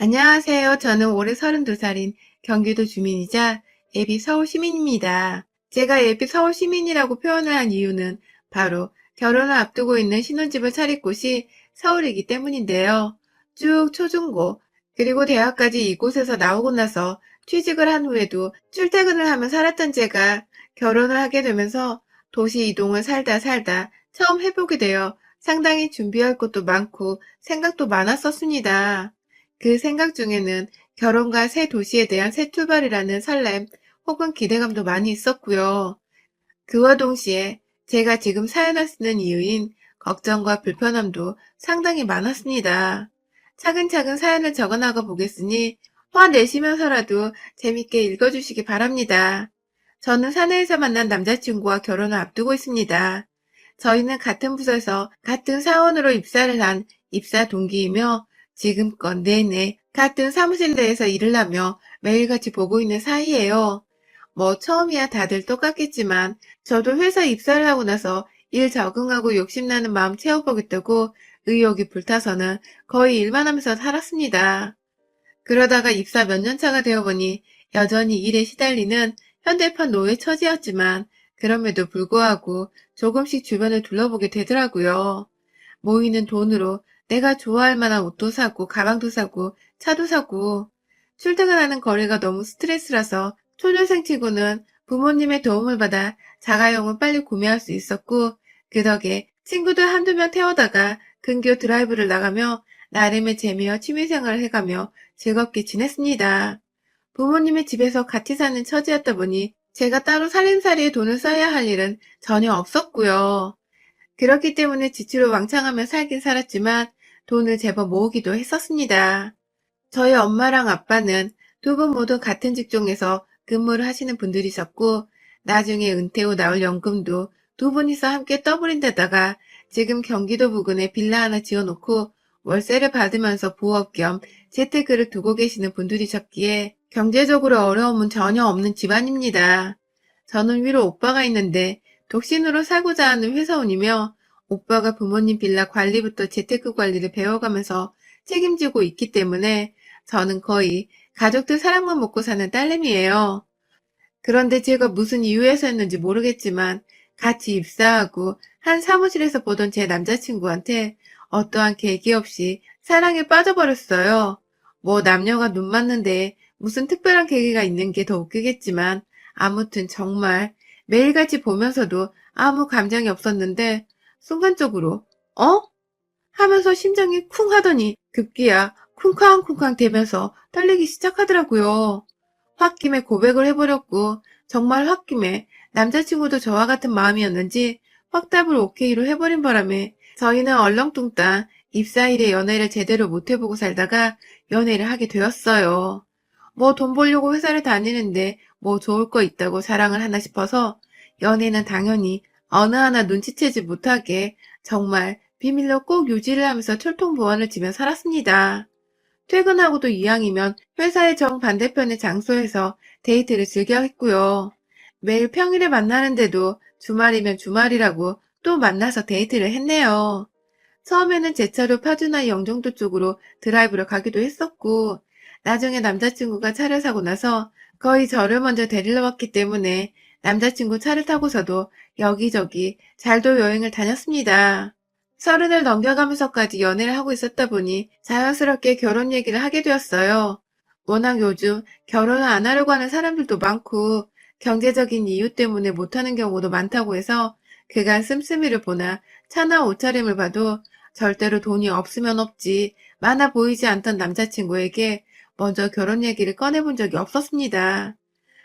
안녕하세요. 저는 올해 32살인 경기도 주민이자 예비 서울 시민입니다. 제가 예비 서울 시민이라고 표현을 한 이유는 바로 결혼을 앞두고 있는 신혼집을 차릴 곳이 서울이기 때문인데요. 쭉 초중고, 그리고 대학까지 이곳에서 나오고 나서 취직을 한 후에도 출퇴근을 하며 살았던 제가 결혼을 하게 되면서 도시 이동을 살다 처음 해보게 되어 상당히 준비할 것도 많고 생각도 많았었습니다. 그 생각 중에는 결혼과 새 도시에 대한 새 출발이라는 설렘 혹은 기대감도 많이 있었고요. 그와 동시에 제가 지금 사연을 쓰는 이유인 걱정과 불편함도 상당히 많았습니다. 차근차근 사연을 적어나가 보겠으니 화내시면서라도 재밌게 읽어주시기 바랍니다. 저는 사내에서 만난 남자친구와 결혼을 앞두고 있습니다. 저희는 같은 부서에서 같은 사원으로 입사를 한 입사 동기이며 지금껏 내내 같은 사무실 내에서 일을 하며 매일같이 보고 있는 사이예요. 뭐 처음이야 다들 똑같겠지만 저도 회사 입사를 하고 나서 일 적응하고 욕심나는 마음 채워보겠다고 의욕이 불타서는 거의 일만 하면서 살았습니다. 그러다가 입사 몇 년 차가 되어보니 여전히 일에 시달리는 현대판 노예 처지였지만 그럼에도 불구하고 조금씩 주변을 둘러보게 되더라고요. 모이는 돈으로 내가 좋아할 만한 옷도 사고 가방도 사고 차도 사고 출퇴근하는 거리가 너무 스트레스라서 초년생치고는 부모님의 도움을 받아 자가용은 빨리 구매할 수 있었고 그 덕에 친구들 한두 명 태워다가 근교 드라이브를 나가며 나름의 재미와 취미생활을 해가며 즐겁게 지냈습니다. 부모님의 집에서 같이 사는 처지였다 보니 제가 따로 살림살이에 돈을 써야 할 일은 전혀 없었고요. 그렇기 때문에 지출을 왕창하며 살긴 살았지만 돈을 제법 모으기도 했었습니다. 저희 엄마랑 아빠는 두 분 모두 같은 직종에서 근무를 하시는 분들이셨고 나중에 은퇴 후 나올 연금도 두 분이서 함께 떠버린 데다가 지금 경기도 부근에 빌라 하나 지어놓고 월세를 받으면서 부업 겸 재테크를 두고 계시는 분들이셨기에 경제적으로 어려움은 전혀 없는 집안입니다. 저는 위로 오빠가 있는데 독신으로 살고자 하는 회사원이며 오빠가 부모님 빌라 관리부터 재테크 관리를 배워가면서 책임지고 있기 때문에 저는 거의 가족들 사랑만 먹고 사는 딸내미예요. 그런데 제가 무슨 이유에서였는지 모르겠지만 같이 입사하고 한 사무실에서 보던 제 남자친구한테 어떠한 계기 없이 사랑에 빠져버렸어요. 뭐 남녀가 눈 맞는데 무슨 특별한 계기가 있는 게 더 웃기겠지만 아무튼 정말 매일같이 보면서도 아무 감정이 없었는데 순간적으로 어? 하면서 심장이 쿵 하더니 급기야 쿵쾅쿵쾅 대면서 떨리기 시작하더라고요. 홧김에 고백을 해버렸고 정말 홧김에 남자친구도 저와 같은 마음이었는지 확답을 오케이로 해버린 바람에 저희는 얼렁뚱땅 입사일에 연애를 제대로 못해보고 살다가 연애를 하게 되었어요. 뭐 돈 벌려고 회사를 다니는데 뭐 좋을 거 있다고 사랑을 하나 싶어서 연애는 당연히 어느 하나 눈치채지 못하게 정말 비밀로 꼭 유지를 하면서 철통보안을 지며 살았습니다. 퇴근하고도 이왕이면 회사의 정반대편의 장소에서 데이트를 즐겨 했고요. 매일 평일에 만나는데도 주말이면 주말이라고 또 만나서 데이트를 했네요. 처음에는 제 차로 파주나 영종도 쪽으로 드라이브를 가기도 했었고, 나중에 남자친구가 차를 사고 나서 거의 저를 먼저 데리러 왔기 때문에 남자친구 차를 타고서도 여기저기 잘도 여행을 다녔습니다. 서른을 넘겨가면서까지 연애를 하고 있었다 보니 자연스럽게 결혼 얘기를 하게 되었어요. 워낙 요즘 결혼을 안 하려고 하는 사람들도 많고 경제적인 이유 때문에 못하는 경우도 많다고 해서 그간 씀씀이를 보나 차나 옷차림을 봐도 절대로 돈이 없으면 없지 많아 보이지 않던 남자친구에게 먼저 결혼 얘기를 꺼내본 적이 없었습니다.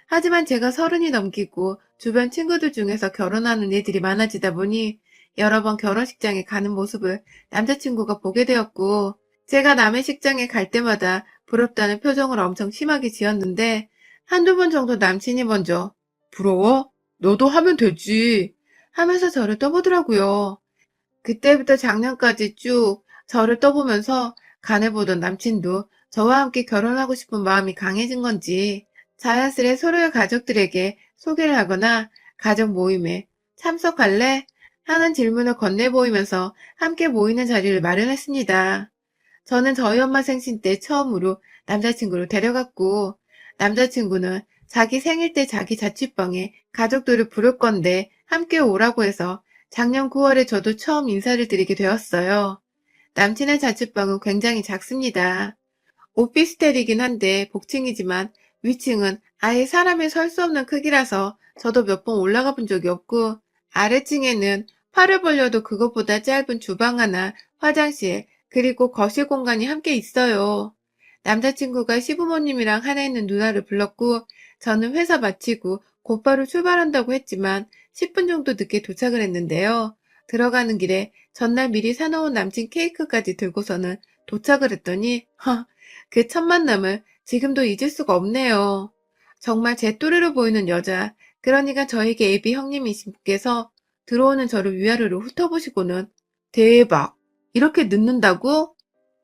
하지만 제가 서른이 넘기고 주변 친구들 중에서 결혼하는 애들이 많아지다 보니 여러 번 결혼식장에 가는 모습을 남자친구가 보게 되었고 제가 남의 식장에 갈 때마다 부럽다는 표정을 엄청 심하게 지었는데 한두 번 정도 남친이 먼저 부러워? 너도 하면 되지 하면서 저를 떠보더라고요. 그때부터 작년까지 쭉 저를 떠보면서 간해보던 남친도 저와 함께 결혼하고 싶은 마음이 강해진 건지 자연스레 서로의 가족들에게 소개를 하거나 가족 모임에 참석할래? 하는 질문을 건네보이면서 함께 모이는 자리를 마련했습니다. 저는 저희 엄마 생신 때 처음으로 남자친구를 데려갔고, 남자친구는 자기 생일 때 자기 자취방에 가족들을 부를 건데 함께 오라고 해서 작년 9월에 저도 처음 인사를 드리게 되었어요. 남친의 자취방은 굉장히 작습니다. 오피스텔이긴 한데 복층이지만 위층은 아예 사람이 설 수 없는 크기라서 저도 몇 번 올라가 본 적이 없고, 아래층에는 팔을 벌려도 그것보다 짧은 주방 하나, 화장실, 그리고 거실 공간이 함께 있어요. 남자친구가 시부모님이랑 하나 있는 누나를 불렀고, 저는 회사 마치고 곧바로 출발한다고 했지만 10분 정도 늦게 도착을 했는데요. 들어가는 길에 전날 미리 사놓은 남친 케이크까지 들고서는 도착을 했더니 그 첫 만남을 지금도 잊을 수가 없네요. 정말 제 또래로 보이는 여자, 그러니까 저에게 예비 형님이신 분께서 들어오는 저를 위아래로 훑어보시고는 대박! 이렇게 늦는다고?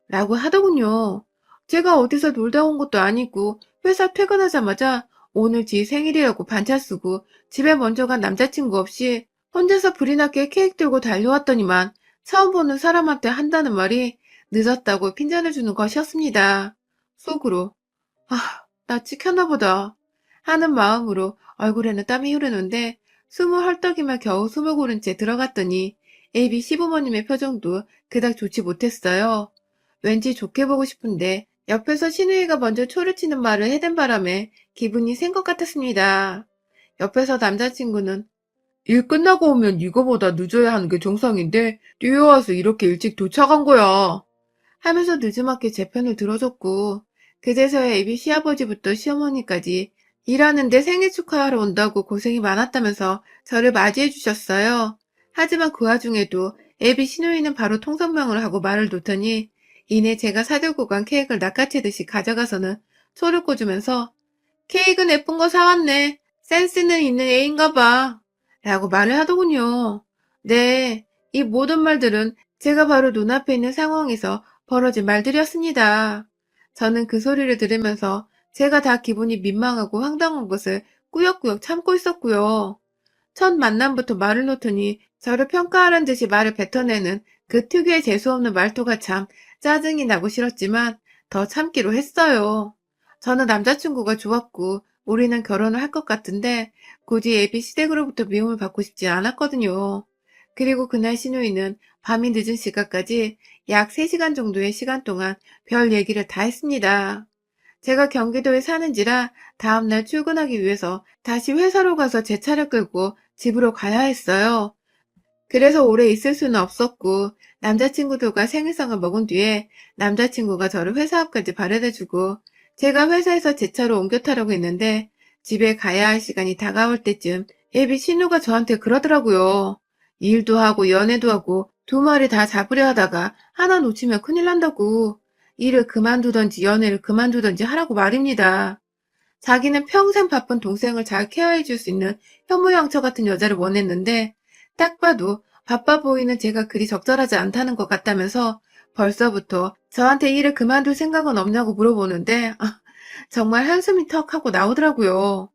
라고 하더군요. 제가 어디서 놀다 온 것도 아니고 회사 퇴근하자마자 오늘 지 생일이라고 반차 쓰고 집에 먼저 간 남자친구 없이 혼자서 불이 나게 케이크 들고 달려왔더니만 처음 보는 사람한테 한다는 말이 늦었다고 핀잔을 주는 것이었습니다. 속으로 나 찍혔나 보다 하는 마음으로 얼굴에는 땀이 흐르는데 숨을 헐떡이며 겨우 숨을 고른 채 들어갔더니 AB 시부모님의 표정도 그닥 좋지 못했어요. 왠지 좋게 보고 싶은데 옆에서 신우이가 먼저 초를 치는 말을 해댄 바람에 기분이 센 것 같았습니다. 옆에서 남자친구는 일 끝나고 오면 이거보다 늦어야 하는 게 정상인데 뛰어와서 이렇게 일찍 도착한 거야 하면서 느지막이 제 편을 들어줬고, 그제서야 애비 시아버지부터 시어머니까지 일하는데 생일 축하하러 온다고 고생이 많았다면서 저를 맞이해 주셨어요. 하지만 그 와중에도 애비 시누이는 바로 통성명을 하고 말을 놓더니 이내 제가 사들고 간 케이크를 낚아채듯이 가져가서는 초를 꽂으면서 케이크는 예쁜 거 사왔네. 센스는 있는 애인가 봐. 라고 말을 하더군요. 네, 이 모든 말들은 제가 바로 눈앞에 있는 상황에서 벌어진 말들이었습니다. 저는 그 소리를 들으면서 제가 다 기분이 민망하고 황당한 것을 꾸역꾸역 참고 있었고요. 첫 만남부터 말을 놓더니 저를 평가하는 듯이 말을 뱉어내는 그 특유의 재수없는 말투가 참 짜증이 나고 싫었지만 더 참기로 했어요. 저는 남자친구가 좋았고 우리는 결혼을 할 것 같은데 굳이 예비 시댁으로부터 미움을 받고 싶지 않았거든요. 그리고 그날 신우이는 밤이 늦은 시간까지 약 3시간 정도의 시간 동안 별 얘기를 다 했습니다. 제가 경기도에 사는지라 다음날 출근하기 위해서 다시 회사로 가서 제 차를 끌고 집으로 가야 했어요. 그래서 오래 있을 수는 없었고 남자친구들과 생일상을 먹은 뒤에 남자친구가 저를 회사 앞까지 바래다주고 제가 회사에서 제 차로 옮겨 타려고 했는데 집에 가야 할 시간이 다가올 때쯤 예비 신우가 저한테 그러더라고요. 일도 하고 연애도 하고 두 마리 다 잡으려 하다가 하나 놓치면 큰일 난다고. 일을 그만두던지 연애를 그만두던지 하라고 말입니다. 자기는 평생 바쁜 동생을 잘 케어해 줄 수 있는 현모양처 같은 여자를 원했는데 딱 봐도 바빠 보이는 제가 그리 적절하지 않다는 것 같다면서 벌써부터 저한테 일을 그만둘 생각은 없냐고 물어보는데 정말 한숨이 턱 하고 나오더라고요.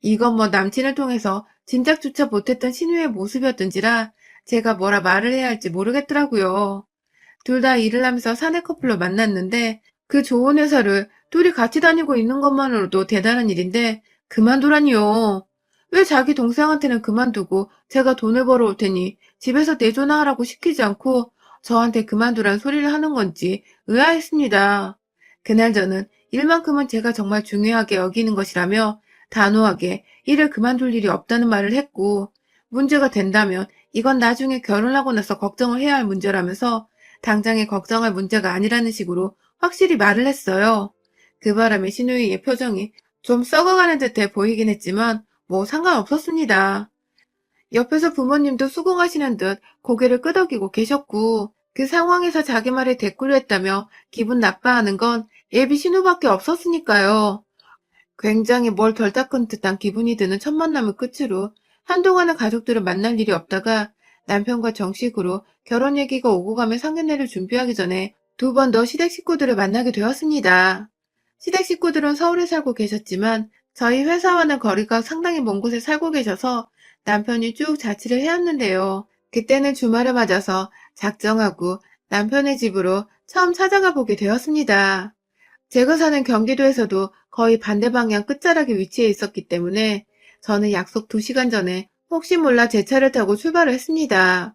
이건 뭐 남친을 통해서 짐작조차 못했던 신우의 모습이었던지라 제가 뭐라 말을 해야 할지 모르겠더라고요. 둘 다 일을 하면서 사내 커플로 만났는데 그 좋은 회사를 둘이 같이 다니고 있는 것만으로도 대단한 일인데 그만두라니요. 왜 자기 동생한테는 그만두고 제가 돈을 벌어올 테니 집에서 내조나 하라고 시키지 않고 저한테 그만두란 소리를 하는 건지 의아했습니다. 그날 저는 일만큼은 제가 정말 중요하게 여기는 것이라며 단호하게 일을 그만둘 일이 없다는 말을 했고, 문제가 된다면 이건 나중에 결혼하고 나서 걱정을 해야 할 문제라면서 당장에 걱정할 문제가 아니라는 식으로 확실히 말을 했어요. 그 바람에 신우이의 표정이 좀 썩어가는 듯해 보이긴 했지만 뭐 상관없었습니다. 옆에서 부모님도 수긍하시는 듯 고개를 끄덕이고 계셨고, 그 상황에서 자기 말에 대꾸를 했다며 기분 나빠하는 건 예비 신우밖에 없었으니까요. 굉장히 뭘 덜 닦은 듯한 기분이 드는 첫 만남을 끝으로 한동안은 가족들을 만날 일이 없다가 남편과 정식으로 결혼 얘기가 오고 가며 상견례를 준비하기 전에 두 번 더 시댁 식구들을 만나게 되었습니다. 시댁 식구들은 서울에 살고 계셨지만 저희 회사와는 거리가 상당히 먼 곳에 살고 계셔서 남편이 쭉 자취를 해왔는데요. 그때는 주말을 맞아서 작정하고 남편의 집으로 처음 찾아가 보게 되었습니다. 제가 사는 경기도에서도 거의 반대 방향 끝자락에 위치해 있었기 때문에 저는 약속 2시간 전에 혹시 몰라 제 차를 타고 출발을 했습니다.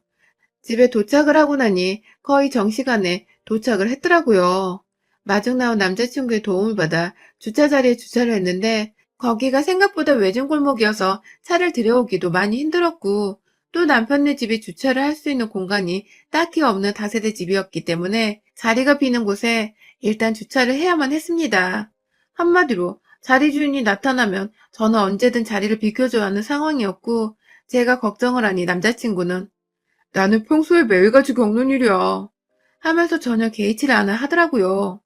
집에 도착을 하고 나니 거의 정시간에 도착을 했더라고요. 마중 나온 남자친구의 도움을 받아 주차 자리에 주차를 했는데 거기가 생각보다 외진 골목이어서 차를 들여오기도 많이 힘들었고 또 남편네 집이 주차를 할 수 있는 공간이 딱히 없는 다세대 집이었기 때문에 자리가 비는 곳에 일단 주차를 해야만 했습니다. 한마디로 자리 주인이 나타나면 저는 언제든 자리를 비켜줘야 하는 상황이었고 제가 걱정을 하니 남자친구는 나는 평소에 매일같이 겪는 일이야 하면서 전혀 개의치를 않아 하더라고요.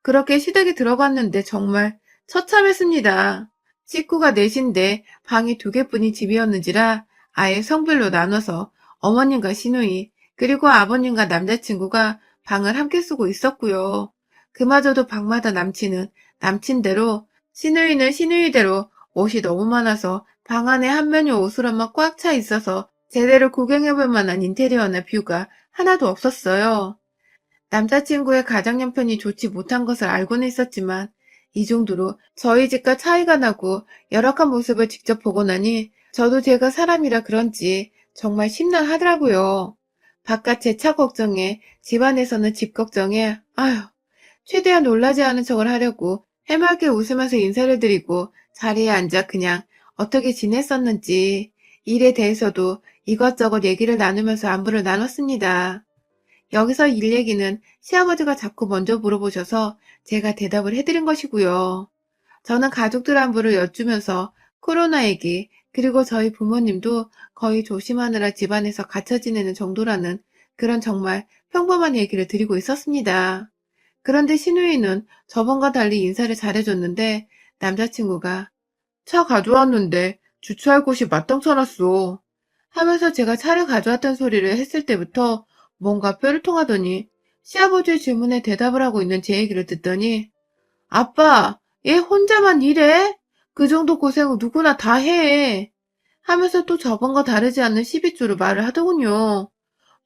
그렇게 시댁에 들어갔는데 정말 처참했습니다. 식구가 넷인데 방이 2개뿐인 집이었는지라 아예 성별로 나눠서 어머님과 시누이 그리고 아버님과 남자친구가 방을 함께 쓰고 있었고요. 그마저도 방마다 남친은 남친대로 시누이는 시누이대로 옷이 너무 많아서 방 안에 한 면이 옷으로만 꽉 차 있어서 제대로 구경해볼 만한 인테리어나 뷰가 하나도 없었어요. 남자친구의 가정 형편이 좋지 못한 것을 알고는 있었지만 이 정도로 저희 집과 차이가 나고 열악한 모습을 직접 보고 나니 저도 제가 사람이라 그런지 정말 심란하더라고요. 바깥 제 차 걱정에 집안에서는 집 걱정에 아휴 최대한 놀라지 않은 척을 하려고 해맑게 웃으면서 인사를 드리고 자리에 앉아 그냥 어떻게 지냈었는지 일에 대해서도 이것저것 얘기를 나누면서 안부를 나눴습니다. 여기서 일 얘기는 시아버지가 자꾸 먼저 물어보셔서 제가 대답을 해드린 것이고요. 저는 가족들 안부를 여쭈면서 코로나 얘기, 그리고 저희 부모님도 거의 조심하느라 집안에서 갇혀 지내는 정도라는 그런 정말 평범한 얘기를 드리고 있었습니다. 그런데 시누이는 저번과 달리 인사를 잘해줬는데 남자친구가 차 가져왔는데 주차할 곳이 마땅찮았어 하면서 제가 차를 가져왔던 소리를 했을 때부터 뭔가 뼈를 통하더니 시아버지의 질문에 대답을 하고 있는 제 얘기를 듣더니 아빠, 얘 혼자만 일해? 그 정도 고생은 누구나 다 해. 하면서 또 저번과 다르지 않는 12조로 말을 하더군요.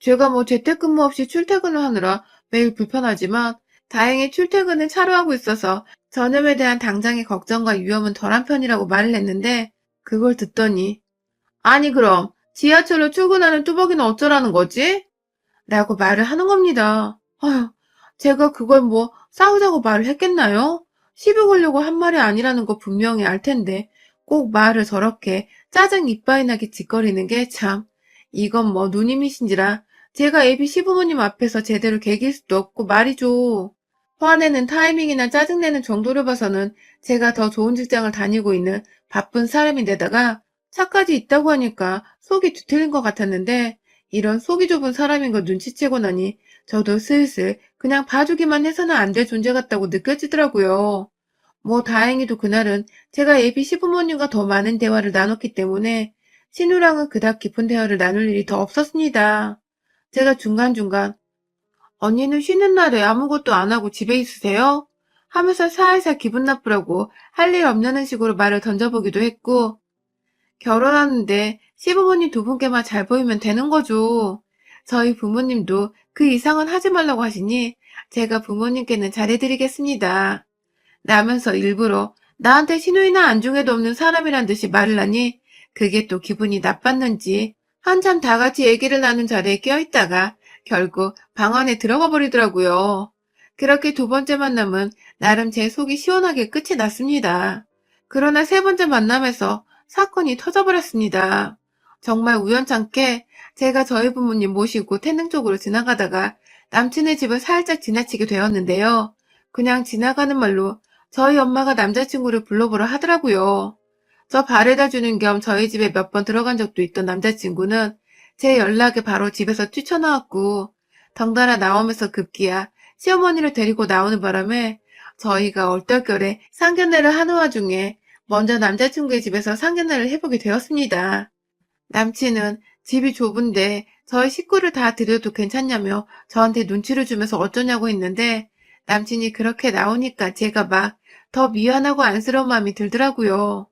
제가 뭐 재택근무 없이 출퇴근을 하느라 매일 불편하지만 다행히 출퇴근은 차로 하고 있어서 전염에 대한 당장의 걱정과 위험은 덜한 편이라고 말을 했는데 그걸 듣더니 아니 그럼 지하철로 출근하는 뚜벅이는 어쩌라는 거지? 라고 말을 하는 겁니다. 아휴, 제가 그걸 뭐 싸우자고 말을 했겠나요? 시비 걸려고 한 말이 아니라는 거 분명히 알 텐데 꼭 말을 저렇게 짜증 이빠이 나게 짓거리는 게 참, 이건 뭐 누님이신지라 제가 애비 시부모님 앞에서 제대로 개길 수도 없고 말이죠. 화내는 타이밍이나 짜증내는 정도를 봐서는 제가 더 좋은 직장을 다니고 있는 바쁜 사람인데다가 차까지 있다고 하니까 속이 뒤틀린 것 같았는데 이런 속이 좁은 사람인 걸 눈치채고 나니 저도 슬슬 그냥 봐주기만 해서는 안 될 존재 같다고 느껴지더라고요. 뭐 다행히도 그날은 제가 예비 시부모님과 더 많은 대화를 나눴기 때문에 신우랑은 그닥 깊은 대화를 나눌 일이 더 없었습니다. 제가 중간중간 언니는 쉬는 날에 아무것도 안 하고 집에 있으세요? 하면서 살살 기분 나쁘라고 할 일 없냐는 식으로 말을 던져보기도 했고 결혼하는데 시부모님 2분께만 잘 보이면 되는 거죠. 저희 부모님도 그 이상은 하지 말라고 하시니 제가 부모님께는 잘해드리겠습니다. 라면서 일부러 나한테 시누이나 안중에도 없는 사람이란 듯이 말을 하니 그게 또 기분이 나빴는지 한참 다 같이 얘기를 나눈 자리에 껴있다가 결국 방 안에 들어가 버리더라고요. 그렇게 2번째 만남은 나름 제 속이 시원하게 끝이 났습니다. 그러나 3번째 만남에서 사건이 터져버렸습니다. 정말 우연찮게 제가 저희 부모님 모시고 태릉 쪽으로 지나가다가 남친의 집을 살짝 지나치게 되었는데요. 그냥 지나가는 말로 저희 엄마가 남자친구를 불러보라 하더라고요. 저 바래다 주는 겸 저희 집에 몇 번 들어간 적도 있던 남자친구는 제 연락에 바로 집에서 뛰쳐나왔고 덩달아 나오면서 급기야 시어머니를 데리고 나오는 바람에 저희가 얼떨결에 상견례를 하는 와중에 먼저 남자친구의 집에서 상견례를 해보게 되었습니다. 남친은 집이 좁은데 저희 식구를 다 들여도 괜찮냐며 저한테 눈치를 주면서 어쩌냐고 했는데 남친이 그렇게 나오니까 제가 막 더 미안하고 안쓰러운 마음이 들더라고요.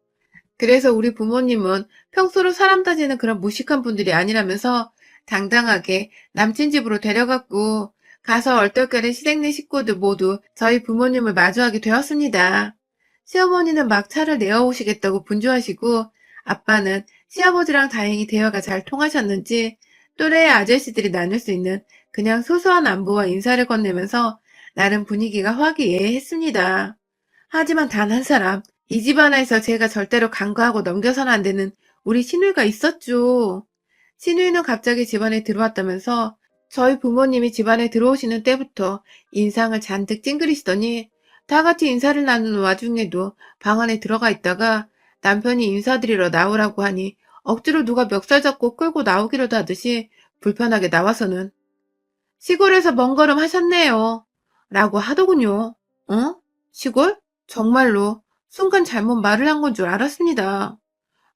그래서 우리 부모님은 평소로 사람 따지는 그런 무식한 분들이 아니라면서 당당하게 남친 집으로 데려갔고 가서 얼떨결에 시댁네 식구들 모두 저희 부모님을 마주하게 되었습니다. 시어머니는 막 차를 내어오시겠다고 분주하시고 아빠는 시아버지랑 다행히 대화가 잘 통하셨는지 또래의 아저씨들이 나눌 수 있는 그냥 소소한 안부와 인사를 건네면서 나름 분위기가 화기애애했습니다. 하지만 단 한 사람, 이 집안에서 제가 절대로 간과하고 넘겨서는 안 되는 우리 시누이가 있었죠. 시누이는 갑자기 집안에 들어왔다면서 저희 부모님이 집안에 들어오시는 때부터 인상을 잔뜩 찡그리시더니 다 같이 인사를 나누는 와중에도 방 안에 들어가 있다가 남편이 인사드리러 나오라고 하니 억지로 누가 멱살 잡고 끌고 나오기라도 하듯이 불편하게 나와서는 시골에서 먼 걸음 하셨네요. 라고 하더군요. 어? 시골? 정말로 순간 잘못 말을 한 건 줄 알았습니다.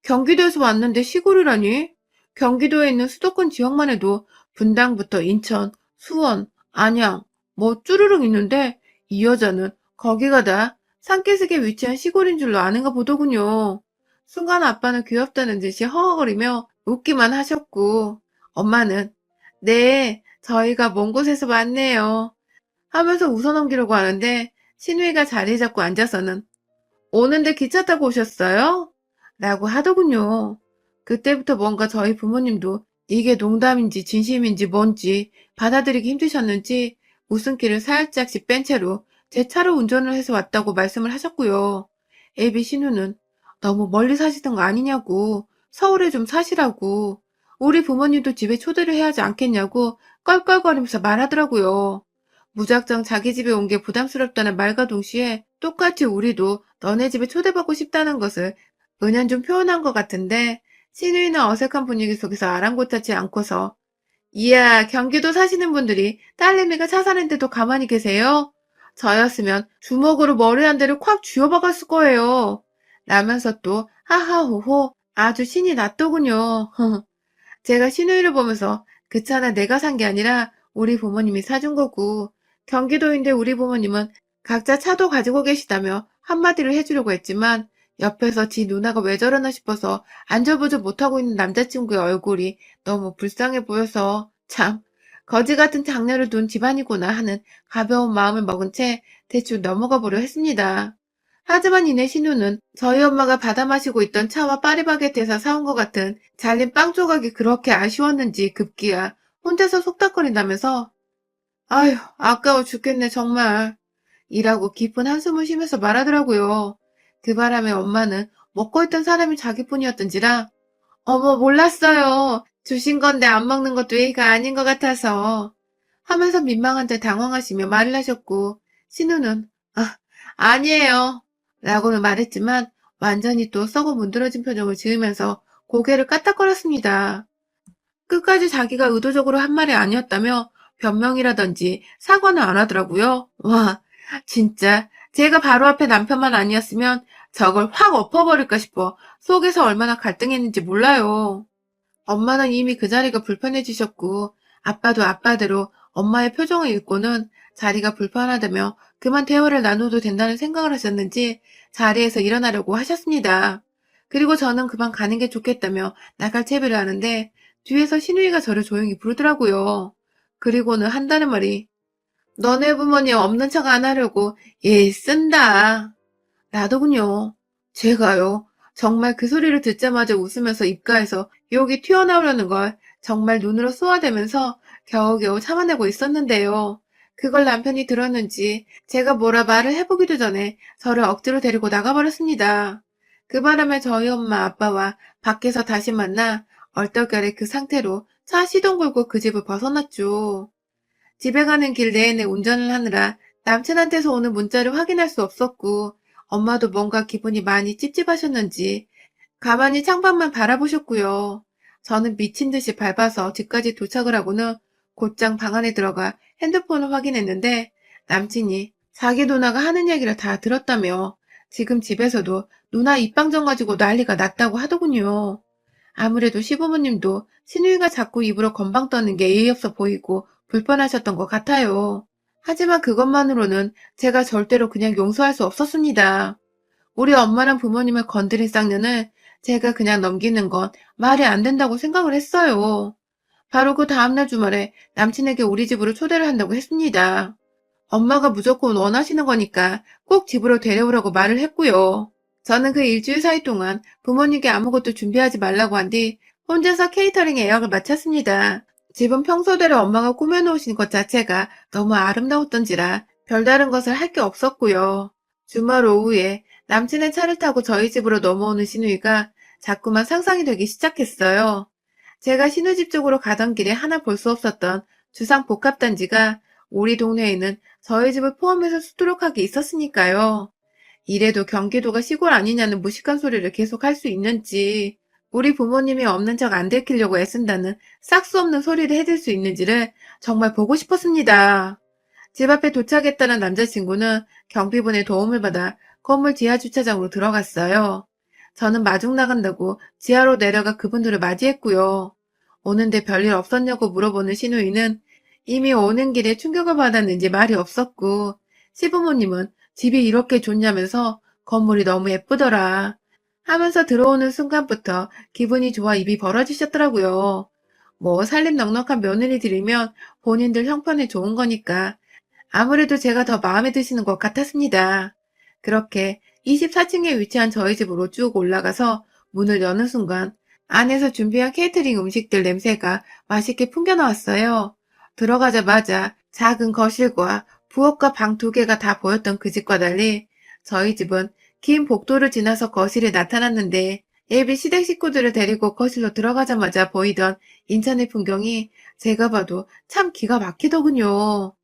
경기도에서 왔는데 시골이라니? 경기도에 있는 수도권 지역만 해도 분당부터 인천, 수원, 안양, 뭐 쭈르륵 있는데 이 여자는 거기가 다 산기슭에 위치한 시골인 줄로 아는가 보더군요. 순간 아빠는 귀엽다는 듯이 허허거리며 웃기만 하셨고 엄마는 네, 저희가 먼 곳에서 왔네요 하면서 웃어넘기려고 하는데 신우이가 자리 잡고 앉아서는 오는데 기차 타고 오셨어요? 라고 하더군요. 그때부터 뭔가 저희 부모님도 이게 농담인지 진심인지 뭔지 받아들이기 힘드셨는지 웃음기를 살짝씩 뺀 채로 제 차로 운전을 해서 왔다고 말씀을 하셨고요. 애비 신우는 너무 멀리 사시던 거 아니냐고 서울에 좀 사시라고 우리 부모님도 집에 초대를 해야 하지 않겠냐고 껄껄거리면서 말하더라고요. 무작정 자기 집에 온 게 부담스럽다는 말과 동시에 똑같이 우리도 너네 집에 초대받고 싶다는 것을 은연중 표현한 것 같은데 시누이는 어색한 분위기 속에서 아랑곳하지 않고서 이야 경기도 사시는 분들이 딸내미가 차 사는데도 가만히 계세요? 저였으면 주먹으로 머리 한 대를 콱 쥐어박았을 거예요. 라면서 또 하하호호 아주 신이 났더군요. 제가 시누이를 보면서 그 차는 내가 산 게 아니라 우리 부모님이 사준 거고 경기도인데 우리 부모님은 각자 차도 가지고 계시다며 한마디를 해주려고 했지만 옆에서 지 누나가 왜 저러나 싶어서 안절부절 못하고 있는 남자친구의 얼굴이 너무 불쌍해 보여서 참 거지 같은 장녀를 둔 집안이구나 하는 가벼운 마음을 먹은 채 대충 넘어가 보려 했습니다. 하지만 이내 신우는 저희 엄마가 받아 마시고 있던 차와 파리바게트에서 사온 것 같은 잘린 빵 조각이 그렇게 아쉬웠는지 급기야 혼자서 속닥거린다면서 아휴 아까워 죽겠네 정말 이라고 깊은 한숨을 쉬면서 말하더라고요. 그 바람에 엄마는 먹고 있던 사람이 자기뿐이었던지라 어머 몰랐어요. 주신 건데 안 먹는 것도 예의가 아닌 것 같아서 하면서 민망한 듯 당황하시며 말을 하셨고 신우는 아니에요 라고는 말했지만 완전히 또 썩어 문드러진 표정을 지으면서 고개를 까딱거렸습니다. 끝까지 자기가 의도적으로 한 말이 아니었다며 변명이라든지 사과는 안 하더라고요. 와, 진짜 제가 바로 앞에 남편만 아니었으면 저걸 확 엎어버릴까 싶어 속에서 얼마나 갈등했는지 몰라요. 엄마는 이미 그 자리가 불편해지셨고 아빠도 아빠대로 엄마의 표정을 읽고는 자리가 불편하다며 그만 대화를 나눠도 된다는 생각을 하셨는지 자리에서 일어나려고 하셨습니다. 그리고 저는 그만 가는 게 좋겠다며 나갈 채비를 하는데 뒤에서 신우이가 저를 조용히 부르더라고요. 그리고는 한다는 말이 너네 부모님 없는 척 안 하려고 예 쓴다. 나더군요. 제가요. 정말 그 소리를 듣자마자 웃으면서 입가에서 욕이 튀어나오려는 걸 정말 눈으로 쏘아대면서 겨우겨우 참아내고 있었는데요. 그걸 남편이 들었는지 제가 뭐라 말을 해보기도 전에 저를 억지로 데리고 나가버렸습니다. 그 바람에 저희 엄마 아빠와 밖에서 다시 만나 얼떨결에 그 상태로 차 시동 걸고 그 집을 벗어났죠. 집에 가는 길 내내 운전을 하느라 남친한테서 오는 문자를 확인할 수 없었고 엄마도 뭔가 기분이 많이 찝찝하셨는지 가만히 창밖만 바라보셨고요. 저는 미친 듯이 밟아서 집까지 도착을 하고는 곧장 방 안에 들어가 핸드폰을 확인했는데 남친이 자기 누나가 하는 얘기를 다 들었다며 지금 집에서도 누나 입방정 가지고 난리가 났다고 하더군요. 아무래도 시부모님도 시누이가 자꾸 입으로 건방 떠는 게 예의 없어 보이고 불편하셨던 것 같아요. 하지만 그것만으로는 제가 절대로 그냥 용서할 수 없었습니다. 우리 엄마랑 부모님을 건드린 쌍년을 제가 그냥 넘기는 건 말이 안 된다고 생각을 했어요. 바로 그 다음날 주말에 남친에게 우리 집으로 초대를 한다고 했습니다. 엄마가 무조건 원하시는 거니까 꼭 집으로 데려오라고 말을 했고요. 저는 그 일주일 사이 동안 부모님께 아무것도 준비하지 말라고 한 뒤 혼자서 케이터링 예약을 마쳤습니다. 집은 평소대로 엄마가 꾸며놓으신 것 자체가 너무 아름다웠던지라 별다른 것을 할 게 없었고요. 주말 오후에 남친의 차를 타고 저희 집으로 넘어오는 신우이가 자꾸만 상상이 되기 시작했어요. 제가 신우집 쪽으로 가던 길에 하나 볼 수 없었던 주상복합단지가 우리 동네에는 저희 집을 포함해서 수두룩하게 있었으니까요. 이래도 경기도가 시골 아니냐는 무식한 소리를 계속 할 수 있는지, 우리 부모님이 없는 척 안 들키려고 애쓴다는 싹수 없는 소리를 해댈 수 있는지를 정말 보고 싶었습니다. 집 앞에 도착했다는 남자친구는 경비분의 도움을 받아 건물 지하 주차장으로 들어갔어요. 저는 마중 나간다고 지하로 내려가 그분들을 맞이했고요. 오는데 별일 없었냐고 물어보는 신우이는 이미 오는 길에 충격을 받았는지 말이 없었고, 시부모님은 집이 이렇게 좋냐면서 건물이 너무 예쁘더라 하면서 들어오는 순간부터 기분이 좋아 입이 벌어지셨더라고요. 뭐 살림 넉넉한 며느리들이면 본인들 형편에 좋은 거니까 아무래도 제가 더 마음에 드시는 것 같았습니다. 그렇게 24층에 위치한 저희 집으로 쭉 올라가서 문을 여는 순간 안에서 준비한 케이터링 음식들 냄새가 맛있게 풍겨나왔어요. 들어가자마자 작은 거실과 부엌과 방 2개가 다 보였던 그 집과 달리 저희 집은 긴 복도를 지나서 거실에 나타났는데 예비 시댁 식구들을 데리고 거실로 들어가자마자 보이던 인천의 풍경이 제가 봐도 참 기가 막히더군요.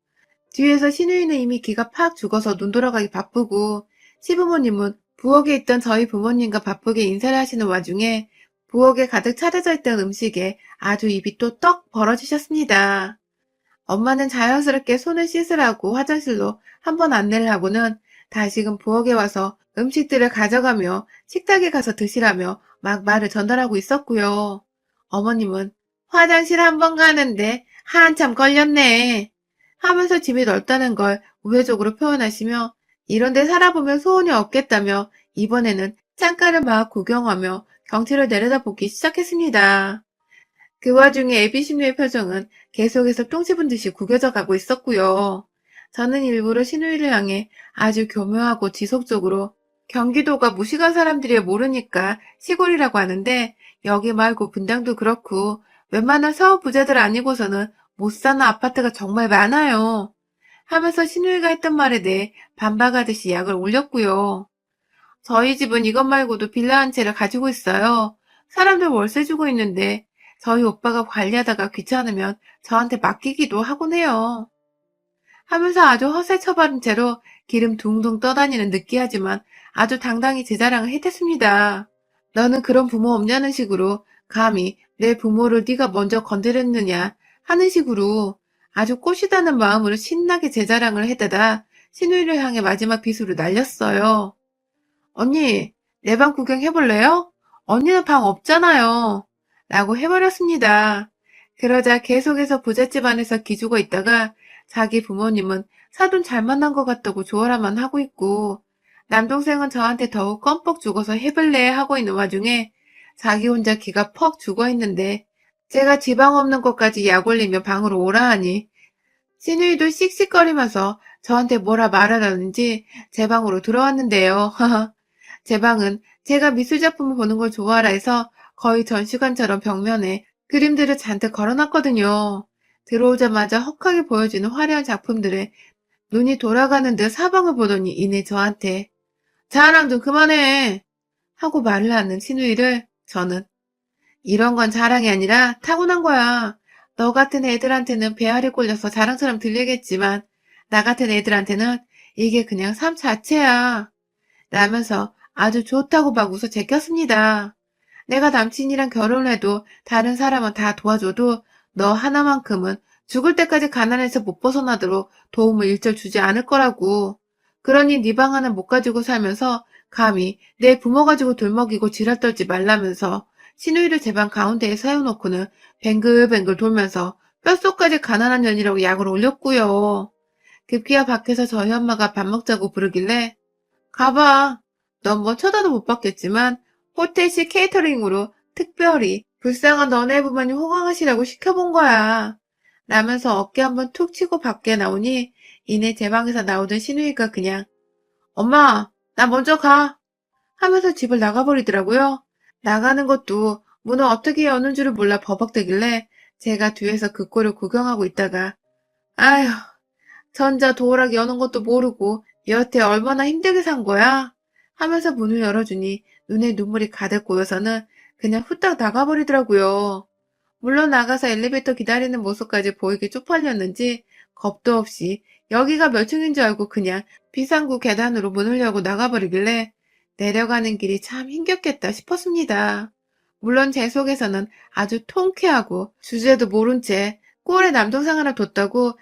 뒤에서 신우이는 이미 기가 팍 죽어서 눈 돌아가기 바쁘고 시부모님은 부엌에 있던 저희 부모님과 바쁘게 인사를 하시는 와중에 부엌에 가득 차려져 있던 음식에 아주 입이 또 떡 벌어지셨습니다. 엄마는 자연스럽게 손을 씻으라고 화장실로 한번 안내를 하고는 다시금 부엌에 와서 음식들을 가져가며 식탁에 가서 드시라며 막 말을 전달하고 있었고요. 어머님은 화장실 한번 가는데 한참 걸렸네 하면서 집이 넓다는 걸 우회적으로 표현하시며 이런 데 살아보면 소원이 없겠다며 이번에는 창가를 막 구경하며 경치를 내려다보기 시작했습니다. 그 와중에 애비신우의 표정은 계속해서 똥 씹은 듯이 구겨져 가고 있었고요. 저는 일부러 신우이를 향해 아주 교묘하고 지속적으로 경기도가 무식한 사람들이 모르니까 시골이라고 하는데 여기 말고 분당도 그렇고 웬만한 사업 부자들 아니고서는 못 사는 아파트가 정말 많아요. 하면서 신우이가 했던 말에 대해 반박하듯이 약을 올렸고요. 저희 집은 이것 말고도 빌라 한 채를 가지고 있어요. 사람들 월세 주고 있는데 저희 오빠가 관리하다가 귀찮으면 저한테 맡기기도 하곤 해요. 하면서 아주 허세 처바른 채로 기름 둥둥 떠다니는 느끼하지만 아주 당당히 제 자랑을 해댔습니다. 너는 그런 부모 없냐는 식으로 감히 내 부모를 네가 먼저 건드렸느냐 하는 식으로 아주 꼬시다는 마음으로 신나게 제 자랑을 해대다 신우이를 향해 마지막 비수를 날렸어요. 언니, 내 방 구경해볼래요? 언니는 방 없잖아요. 라고 해버렸습니다. 그러자 계속해서 부잣집 안에서 기죽어 있다가 자기 부모님은 사돈 잘 만난 것 같다고 조언만 하고 있고 남동생은 저한테 더욱 껌뻑 죽어서 해볼래 하고 있는 와중에 자기 혼자 기가 퍽 죽어 있는데 제가 지방 없는 것까지 약 올리며 방으로 오라 하니 신우이도 씩씩거리면서 저한테 뭐라 말하라는지 제 방으로 들어왔는데요. 제 방은 제가 미술작품을 보는 걸 좋아하라 해서 거의 전시관처럼 벽면에 그림들을 잔뜩 걸어놨거든요. 들어오자마자 헉하게 보여지는 화려한 작품들에 눈이 돌아가는 듯 사방을 보더니 이내 저한테 자랑 좀 그만해 하고 말을 하는 신우이를 저는 이런 건 자랑이 아니라 타고난 거야. 너 같은 애들한테는 배알이 꼴려서 자랑처럼 들리겠지만 나 같은 애들한테는 이게 그냥 삶 자체야. 라면서 아주 좋다고 막 웃어 제꼈습니다. 내가 남친이랑 결혼을 해도 다른 사람은 다 도와줘도 너 하나만큼은 죽을 때까지 가난해서 못 벗어나도록 도움을 일절 주지 않을 거라고. 그러니 네 방 하나 못 가지고 살면서 감히 내 부모 가지고 돌먹이고 지랄 떨지 말라면서 신우이를 제 방 가운데에 세워놓고는 뱅글뱅글 돌면서 뼛속까지 가난한 년이라고 약을 올렸고요. 급기야 밖에서 저희 엄마가 밥 먹자고 부르길래 가봐. 넌 뭐 쳐다도 못 봤겠지만 호텔식 케이터링으로 특별히 불쌍한 너네 부모님 호강하시라고 시켜본 거야. 라면서 어깨 한번 툭 치고 밖에 나오니 이내 제 방에서 나오던 신우이가 그냥 엄마, 나 먼저 가! 하면서 집을 나가버리더라고요. 나가는 것도 문을 어떻게 여는 줄을 몰라 버벅대길래 제가 뒤에서 그 꼴을 구경하고 있다가 아휴, 전자 도어락 여는 것도 모르고 여태 얼마나 힘들게 산 거야? 하면서 문을 열어주니 눈에 눈물이 가득 고여서는 그냥 후딱 나가버리더라고요. 물론 나가서 엘리베이터 기다리는 모습까지 보이게 쪽팔렸는지 겁도 없이 여기가 몇 층인 줄 알고 그냥 비상구 계단으로 문을 열고 나가버리길래 내려가는 길이 참 힘겹겠다 싶었습니다. 물론 제 속에서는 아주 통쾌하고 주제도 모른 채 꼴에 남동생 하나 뒀다고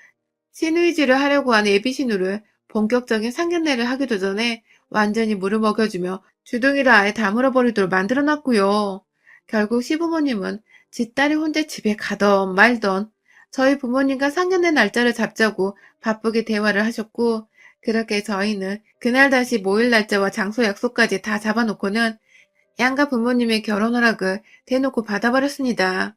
신의지를 하려고 하는 예비신우를 본격적인 상견례를 하기도 전에 완전히 물을 먹여주며 주둥이를 아예 다물어버리도록 만들어놨고요. 결국 시부모님은 지 딸이 혼자 집에 가던 말던 저희 부모님과 상견례 날짜를 잡자고 바쁘게 대화를 하셨고 그렇게 저희는 그날 다시 모일 날짜와 장소 약속까지 다 잡아놓고는 양가 부모님의 결혼 허락을 대놓고 받아버렸습니다.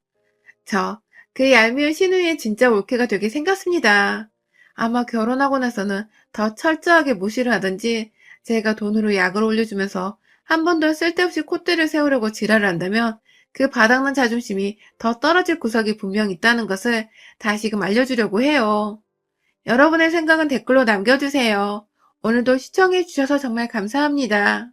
그 얄미운 신우이의 진짜 올케가 되게 생겼습니다. 아마 결혼하고 나서는 더 철저하게 무시를 하든지 제가 돈으로 약을 올려주면서 한 번 더 쓸데없이 콧대를 세우려고 지랄을 한다면 그 바닥난 자존심이 더 떨어질 구석이 분명 있다는 것을 다시금 알려주려고 해요. 여러분의 생각은 댓글로 남겨주세요. 오늘도 시청해주셔서 정말 감사합니다.